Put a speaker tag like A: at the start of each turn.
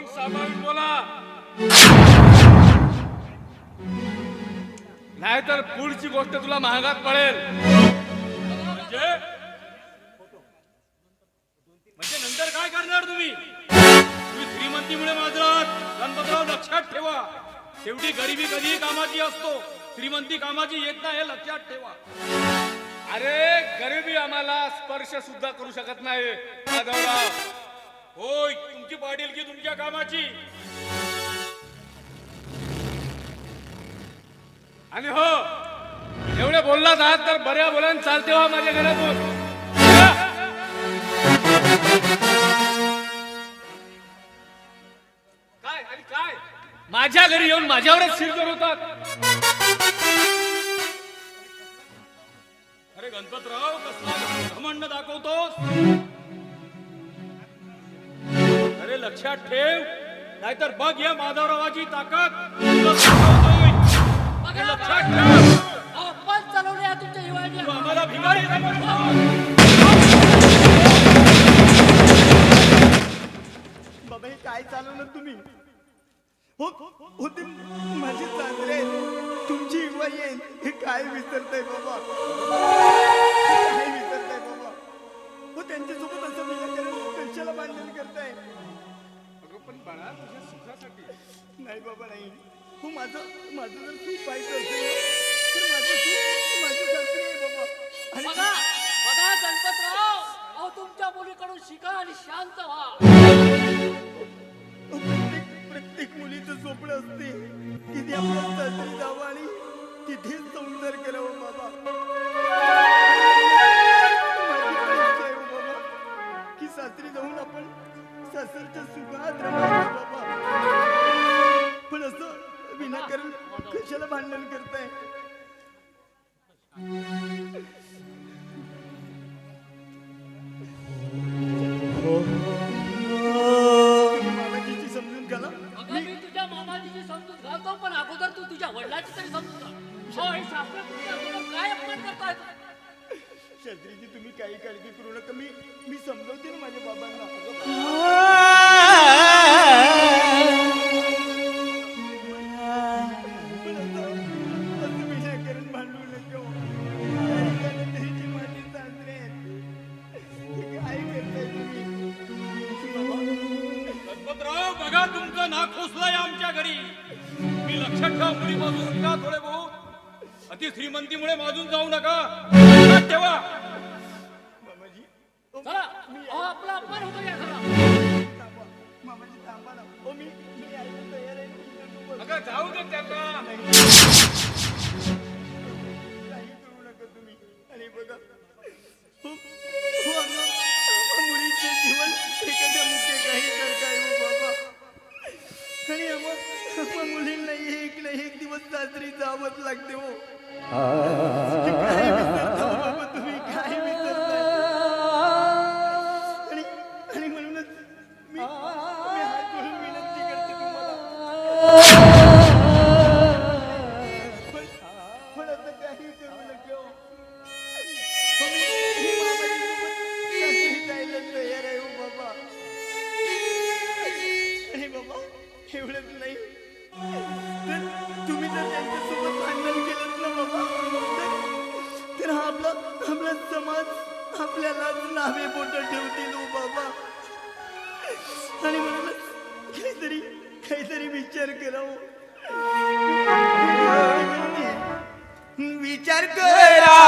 A: तोंड सांभाळून बोला, नाहीतर पुढची गोष्ट तुला महागात पडेल. म्हणजे म्हणजे नंतर काय करणार तुम्ही? तुम्ही श्रीमंतीमुळे माजरात. गणपतराव लक्षात ठेवा, शेवटी गरिबी कधीही कामाची असतो, श्रीमंती कामाची येत नाही, हे लक्षात ठेवा. अरे गरिबी आम्हाला स्पर्श सुद्धा करू शकत नाही माधवराव. होय, तुमची पाटील की तुमच्या कामाची. आणि हो, एवढे बोललात आहात तर बऱ्या बोलान चालते हो माझ्या घरातून. काय आणि काय माझ्या घरी येऊन माझ्यावरच शिरजोर होतात. अरे गणपतराव, कसला घमंड दाखवतोस? अरे लक्षात ठेव, नाहीतर बघ या माधवरावाची ताकद. लक्षात ठेव,
B: आपण चालवले तुमच्या हिवाळ्यात.
A: तू आम्हाला भिकारी
C: बाबा हे काय चालवलं तुम्ही? हो होते माझे चांगले तुमची युवा येईल, हे काय विसरताय बाबा? काय विसरताय बाबा? हो त्यांच्यासोबत असं विनाकारण कशाला भांडण करताय?
A: पण बाळा, तुझ्या सुखासाठी.
C: नाही बाबा नाही. हो माझं जर सुख पाहिजे असेल तर माझं सुख माझ्या सासरी आहे बाबा. आणि
B: बघा बघा गणपतराव, अहो तुमच्या मुलीकडून शिका आणि शांत व्हा.
C: प्रत्येक मुलीचं स्वप्न असते की ती आपल्या सासरी जावं आणि तिथेच संसार करावं बाबा. माझी इच्छा आहे हो बाबा की सासरी जाऊन आपण सासरच्या सुखात राहावं बाबा. पण असं विनाकारण कशाला भांडण करताय? समजून घाला.
B: अगं मी तुझ्या मामाजीची समजूत घालतो, पण अगोदर तू तुझ्या वडिलाची तरी समजूत घाल. हो, हे शास्त्र तुला काय अपमान करताय?
C: शास्त्रीजी तुम्ही काही काळजी करू नका, मी समजवते ना माझ्या बाबांना. पण असं विनाकारण भांडू नका. त्याची माझी सासरे काय करताय तुम्ही?
A: गणपतराव बघा, तुमचं नाक खोसलंय आमच्या घरी. मी लक्षात ठेवा, मुली बाजू शिका थोडे बहुत. अति श्रीमंतीमुळे माजून जाऊ नका, लक्षात ठेवा.
C: मामाजी
B: चला, अहो आपला अपमान होतो या घरात.
C: थांबा, मामाजी थांबा ना. हो मी ऐकून तयार आहे.
A: अगं जाऊ दे त्यांना.
C: काही करू नका तुम्ही. आणि बघा आम्हा मुलीचे जीवन एखाद्या मुखे काही करताय हो बाबा. आणि आम्हा मुलींना एक दिवस सासरी जावंच लागते हो. काय विसरता हो बाबा तुम्ही, काय विसरताय? आणि म्हणूनच मी हात जोडून विनंती करते तुम्हाला. पण असं काही करू नका हो. मी मामाजीसोबत सासरी जायला तयार आहे हो बाबा. आणि बाबा एवढंच नाही, तर तुम्ही जर त्यांच्यासोबत भांडण केलं ना बाबा, तर हा आपला समाज आपल्याला नावे बोट ठेवतील हो बाबा. आणि म्हणूनच काहीतरी विचार करावं. विचार करा